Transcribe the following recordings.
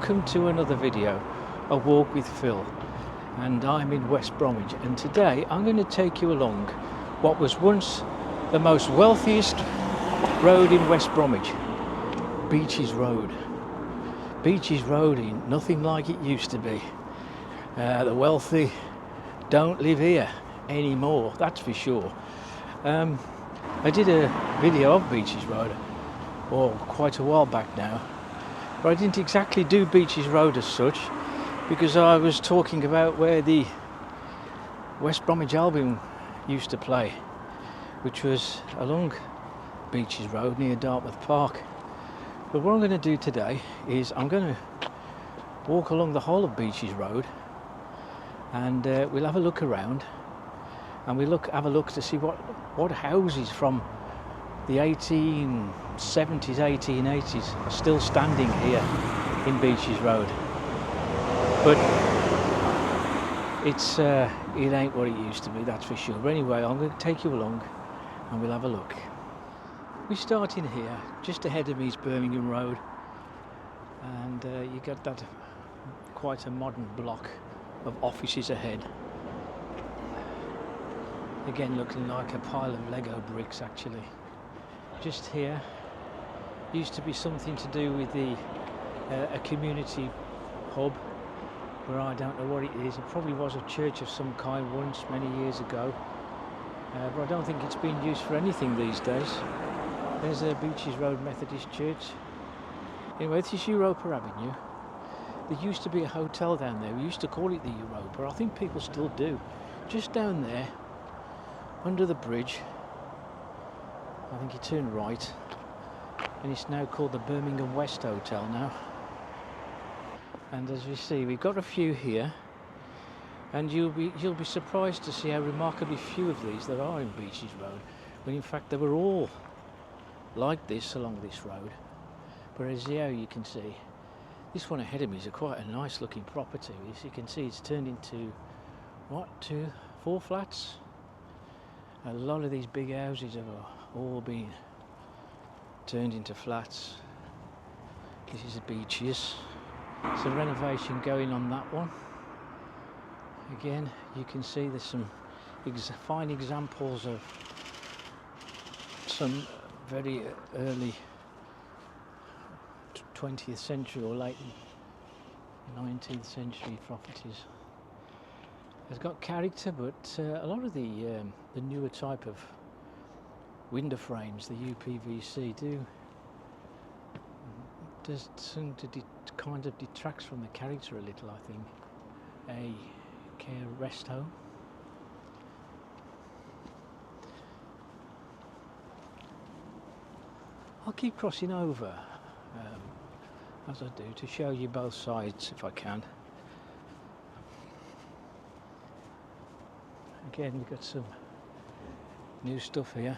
welcome to another video, A Walk with Phil, and I'm in West Bromwich, and today I'm going to take you along what was once the most wealthiest road in West Bromwich, Beeches Road. Beeches Road ain't nothing like it used to be. The wealthy don't live here anymore, that's for sure. I did a video of Beeches Road quite a while back now, but I didn't exactly do Beeches Road as such because I was talking about where the West Bromwich Albion used to play, which was along Beeches Road near Dartmouth Park. But what I'm going to do today is I'm going to walk along the whole of Beeches Road, and we'll have a look around, and we'll have a look to see what houses from the 1870s, 1880s are still standing here in Beeches Road. But it ain't what it used to be, that's for sure. But anyway, I'm going to take you along and we'll have a look. We start in here, just ahead of me is Birmingham Road, and you got that quite a modern block of offices ahead. Again, looking like a pile of Lego bricks actually. Just here used to be something to do with a community hub, where I don't know what it is. It probably was a church of some kind once, many years ago, but I don't think it's being used for anything these days. There's a Beeches Road Methodist Church. Anyway, this is Europa Avenue. There used to be a hotel down there. We used to call it the Europa. I think people still do. Just down there, under the bridge, I think you turn right, and it's now called the Birmingham West Hotel now. And as you see, we've got a few here, and you'll be surprised to see how remarkably few of these there are in Beeches Road, when in fact they were all like this along this road. But as you can see, this one ahead of me is quite a nice looking property. As you can see, it's turned into what, 4 flats. A lot of these big houses have all been turned into flats. This is the Beeches. Some renovation going on that one. Again, you can see there's some fine examples of some very early 20th century or late 19th century properties. It's got character, but a lot of the newer type of window frames, the UPVC, does seem to kind of detracts from the character a little, I think. A care rest home. I'll keep crossing over as I do to show you both sides if I can. Again, we've got some new stuff here.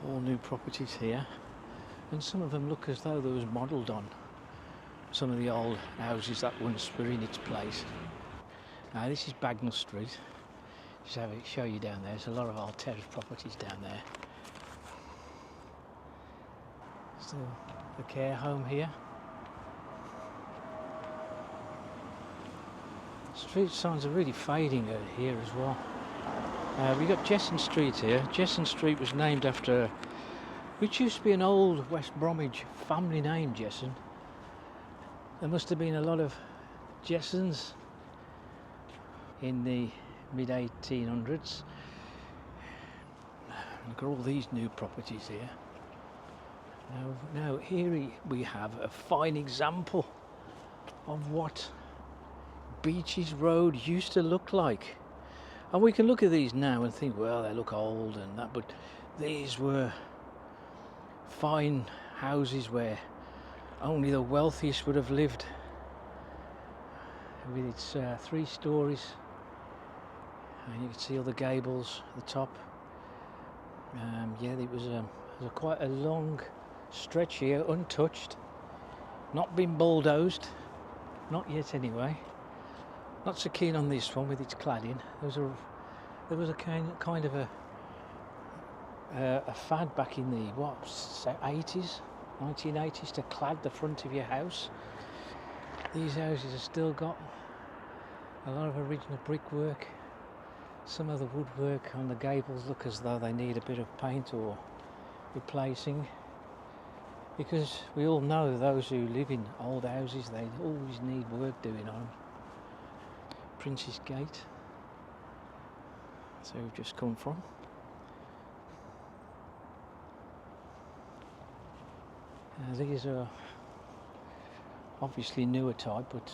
All new properties here, and some of them look as though they was modelled on some of the old houses that once were in its place. Now this is Bagnall Street. Just have it show you down there. There's a lot of old terrace properties down there. So the care home here. Street signs are really fading here as well. We've got Jesson Street here. Jesson Street was named after, which used to be an old West Bromwich family name, Jesson. There must have been a lot of Jessons in the mid-1800s. Look at all these new properties here. Now here we have a fine example of what Beeches Road used to look like. And we can look at these now and think, well, they look old and that, but these were fine houses where only the wealthiest would have lived, with its 3 stories, and you can see all the gables at the top. Yeah, it was quite a long stretch here, untouched, not been bulldozed, not yet anyway. Not so keen on this one with its cladding. There was a kind of a fad back in the 80s, 1980s to clad the front of your house. These houses have still got a lot of original brickwork. Some of the woodwork on the gables look as though they need a bit of paint or replacing, because we all know those who live in old houses, they always need work doing on them. Prince's Gate, so we've just come from. These are obviously newer type, but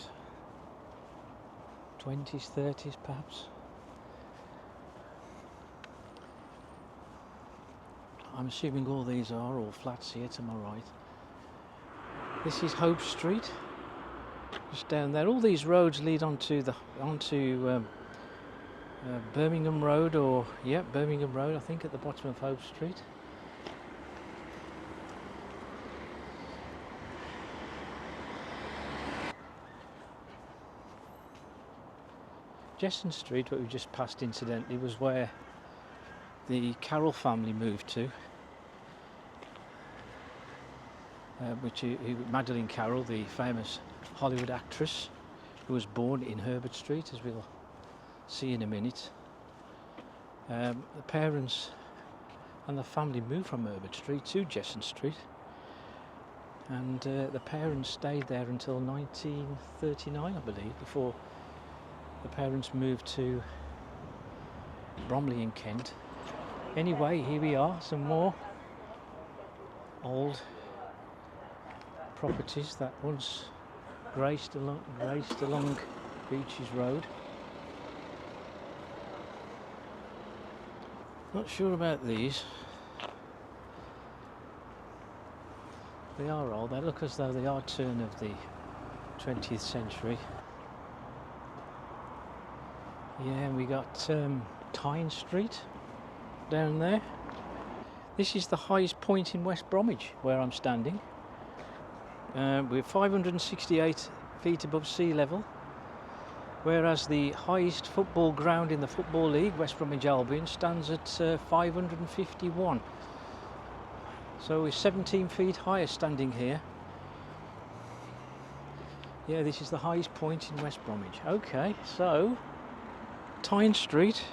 20s, 30s perhaps. I'm assuming all these are all flats here to my right. This is Hope Street, just down there. All these roads lead onto Birmingham Road, or Birmingham Road, I think, at the bottom of Hope Street. Jesson Street, what we just passed incidentally, was where the Carroll family moved to, Madeleine Carroll, the famous Hollywood actress, who was born in Herbert Street, as we'll see in a minute. The parents and the family moved from Herbert Street to Jesson Street, and the parents stayed there until 1939, I believe, before the parents moved to Bromley in Kent. Anyway, here we are, some more old properties that once graced along Beeches Road. Not sure about these. They are old. They look as though they are turn of the 20th century. Yeah, and we got Tyne Street down there. This is the highest point in West Bromwich, where I'm standing. We're 568 feet above sea level, whereas the highest football ground in the Football League, West Bromwich Albion, stands at 551. So we're 17 feet higher standing here. Yeah, this is the highest point in West Bromwich. Okay, so Tyne Street,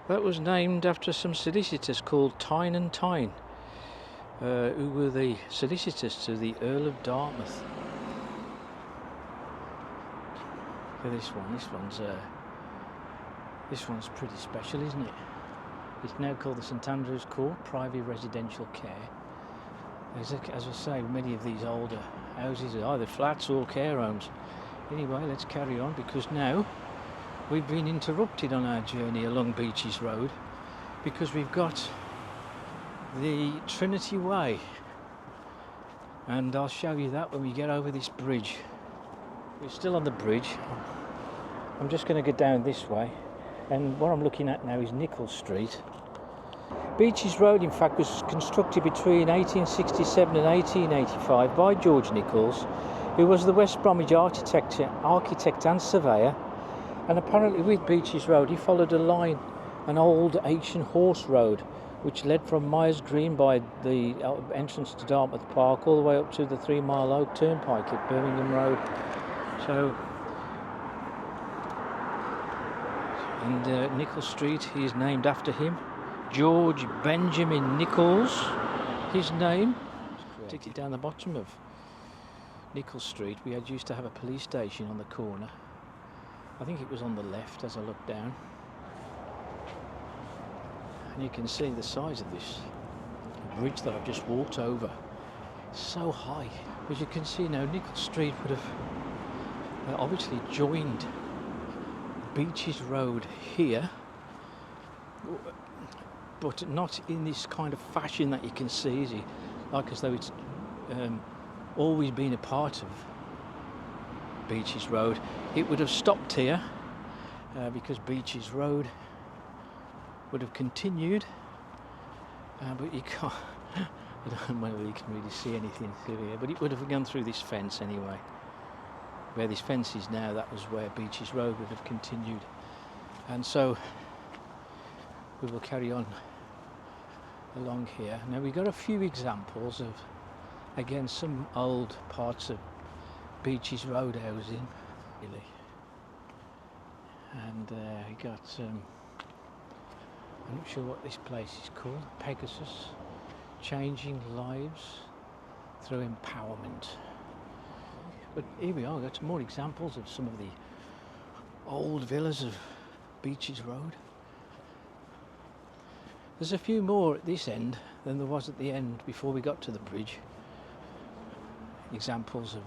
that was named after some solicitors called Tyne and Tyne, who were the solicitors to the Earl of Dartmouth. Look at this one. This one's pretty special, isn't it? It's now called the St Andrew's Court, private residential care. As I say, many of these older houses are either flats or care homes. Anyway, let's carry on, because now we've been interrupted on our journey along Beeches Road, because we've got the Trinity Way, and I'll show you that when we get over this bridge. We're still on the bridge. I'm just going to go down this way, and what I'm looking at now is Nicholls Street. Beeches Road, in fact, was constructed between 1867 and 1885 by George Nicholls, who was the West Bromwich architect and surveyor. And apparently with Beeches Road he followed an old ancient horse road which led from Myers Green by the entrance to Dartmouth Park all the way up to the 3 Mile Oak Turnpike at Birmingham Road. So, and Nicholls Street is named after him. George Benjamin Nicholls, his name. Particularly down the bottom of Nicholls Street, we used to have a police station on the corner. I think it was on the left as I look down. And you can see the size of this bridge that I've just walked over. It's so high. As you can see now, Nicholls Street would have obviously joined Beeches Road here, but not in this kind of fashion that you can see, like as though it's always been a part of Beeches Road. It would have stopped here because Beeches Road would have continued, but you can't. I don't know whether you can really see anything through here, but it would have gone through this fence anyway. Where this fence is now, that was where Beeches Road would have continued, and so we will carry on along here. Now we've got a few examples of Again, some old parts of Beeches Road housing, really. And we got I'm not sure what this place is called, Pegasus, changing lives through empowerment. But here we are, got some more examples of some of the old villas of Beeches Road. There's a few more at this end than there was at the end before we got to the bridge. Examples of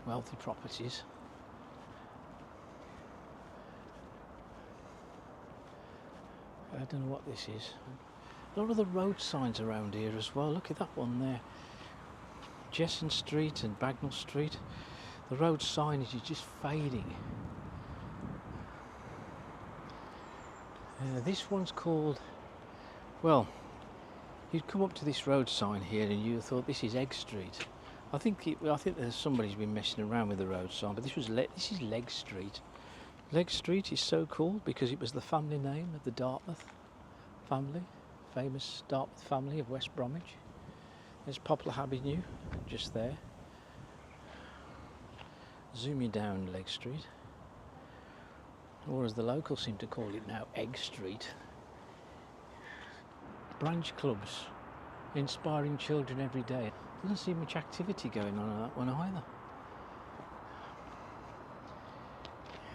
wealthy properties. I don't know what this is. A lot of the road signs around here as well. Look at that one there. Jesson Street and Bagnall Street. The road signage is just fading. This one's called, well, you'd come up to this road sign here and you thought this is Egg Street. I think there's somebody's been messing around with the road sign, but this is Leg Street. Leg Street is so cool because it was the family name of the Dartmouth family, famous Dartmouth family of West Bromwich. There's Poplar Avenue, just there. Zoom you down Leg Street, or as the locals seem to call it now, Egg Street. Branch clubs, inspiring children every day. Doesn't seem much activity going on that one either.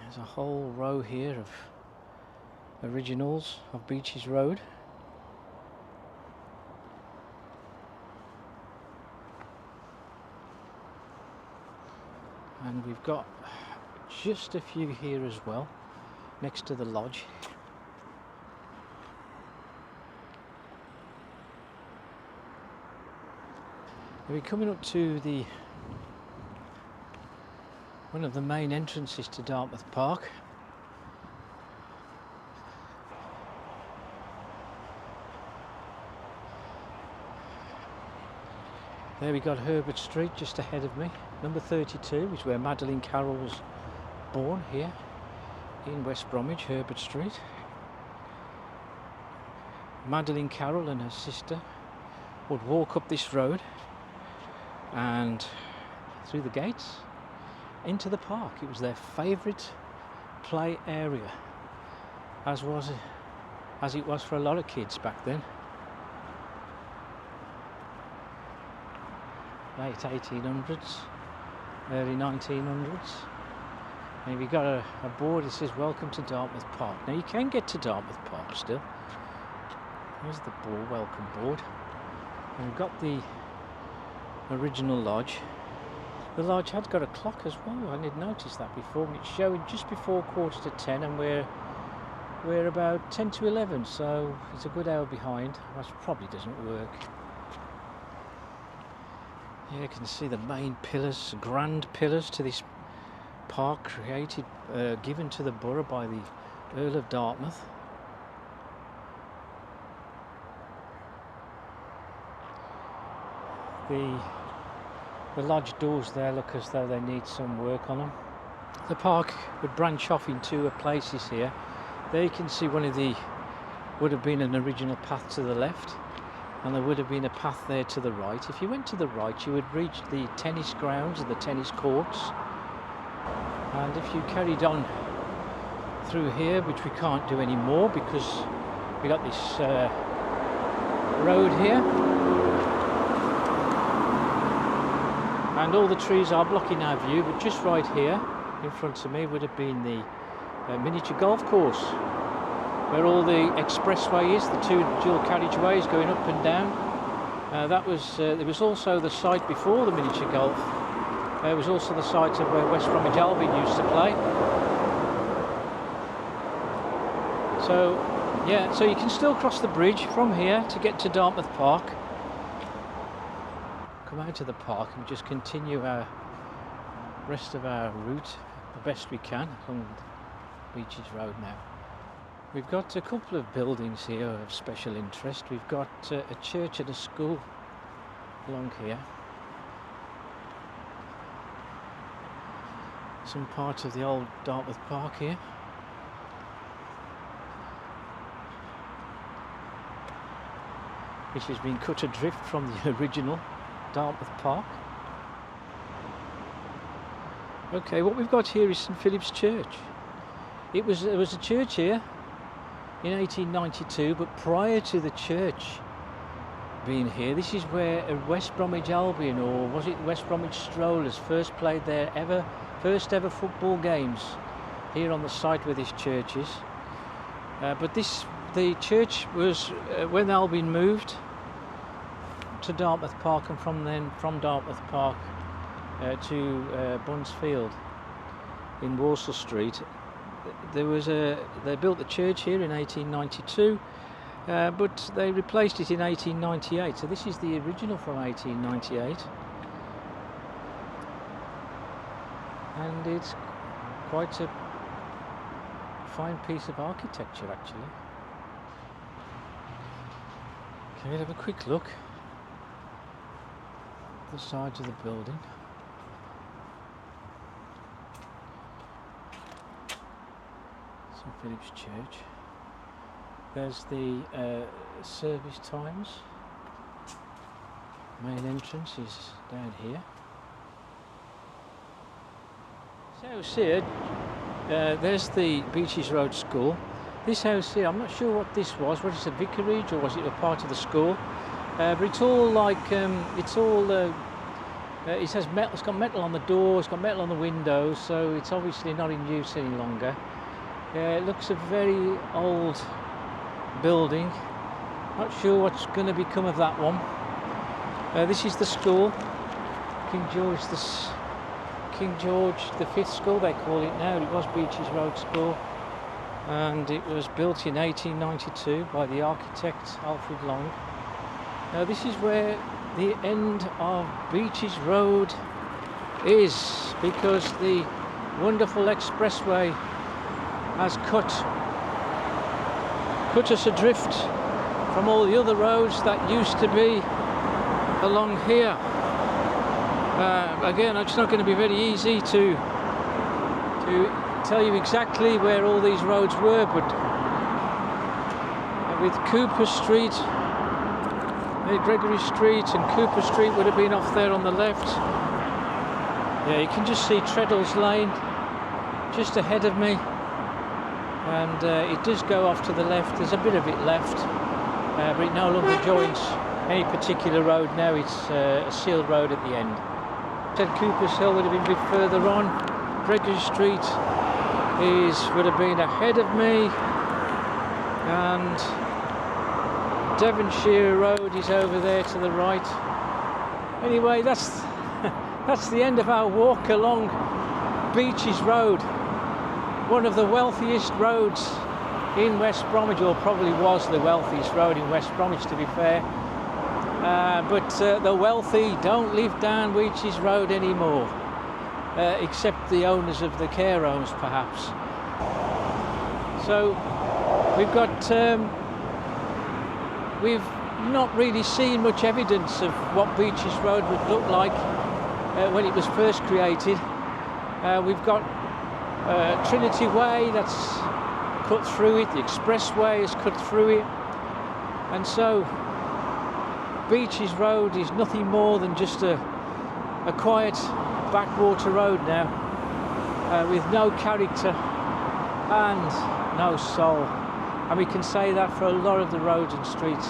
There's a whole row here of originals of Beeches Road. And we've got just a few here as well, next to the lodge. We're coming up to one of the main entrances to Dartmouth Park. There we got Herbert Street just ahead of me. Number 32 is where Madeleine Carroll was born, here in West Bromwich, Herbert Street. Madeleine Carroll and her sister would walk up this road and through the gates into the park. It was their favourite play area, as it was for a lot of kids back then. Late 1800s, early 1900s. And we've got a board that says "Welcome to Dartmouth Park." Now you can get to Dartmouth Park still. There's the welcome board. And we've got the original lodge. The lodge had got a clock as well. I didn't notice that before, and it's showing just before 10:15, and we're about 10 to 11, so it's a good hour behind. That probably doesn't work. Yeah, you can see the main pillars, grand pillars to this park created, given to the borough by the Earl of Dartmouth. The lodge doors there look as though they need some work on them. The park would branch off in two places here. There you can see would have been an original path to the left, and there would have been a path there to the right. If you went to the right, you would reach the tennis grounds and the tennis courts. And if you carried on through here, which we can't do anymore because we got this road here, and all the trees are blocking our view, but just right here in front of me would have been the miniature golf course, where all the expressway is, the two dual carriageways going up and down. There was also the site before the miniature golf. It was also the site of where West Bromwich Albion used to play. So you can still cross the bridge from here to get to Dartmouth Park. Come out of the park and just continue our rest of our route the best we can along Beeches Road now. We've got a couple of buildings here of special interest. We've got a church and a school along here. Some parts of the old Dartmouth Park here. which has been cut adrift from the original Dartmouth Park. Okay, what we've got here is St Philip's Church. There was a church here in 1892, but prior to the church being here, this is where West Bromwich Albion, or was it West Bromwich Strollers, first played their first ever football games, here on the site where this church is. But the church was when Albion moved to Dartmouth Park, and from Dartmouth Park to Bunsfield in Walsall Street. They built the church here in 1892, but they replaced it in 1898. So this is the original from 1898, and it's quite a fine piece of architecture, actually. Okay, we'll have a quick look at the sides of the building. St Philip's Church. There's the service times. Main entrance is down here. This house here, there's the Beeches Road School. This house here, I'm not sure what this was. Was it a vicarage or was it a part of the school? But it's all like it's has metal. It's got metal on the doors, it's got metal on the windows, so it's obviously not in use any longer. It looks a very old building. Not sure what's going to become of that one. This is the school, King George V School they call it now. It was Beeches Road School, and it was built in 1892 by the architect Alfred Long. Now this is where the end of Beeches Road is, because the wonderful expressway has cut us adrift from all the other roads that used to be along here. Again, it's not going to be very easy to tell you exactly where all these roads were, but with Cooper Street, Gregory Street and Cooper Street would have been off there on the left. Yeah, you can just see Treadle's Lane just ahead of me, and it does go off to the left. There's a bit of it left, but it no longer joins any particular road now. It's a sealed road at the end. Said Cooper's Hill would have been a bit further on. Gregory Street would have been ahead of me, and Devonshire Road is over there to the right. Anyway, that's the end of our walk along Beeches Road, one of the wealthiest roads in West Bromwich, or probably was the wealthiest road in West Bromwich, to be fair. But the wealthy don't live down Beeches Road anymore, except the owners of the care homes, perhaps. So we've not really seen much evidence of what Beeches Road would look like when it was first created. We've got Trinity Way that's cut through it, the expressway is cut through it, and so Beeches Road is nothing more than just a quiet backwater road now, with no character and no soul. And we can say that for a lot of the roads and streets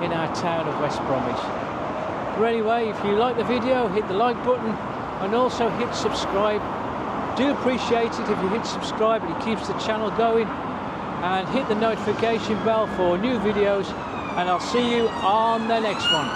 in our town of West Bromwich. But anyway, if you like the video, hit the like button and also hit subscribe. Do appreciate it if you hit subscribe, it keeps the channel going, and hit the notification bell for new videos, and I'll see you on the next one.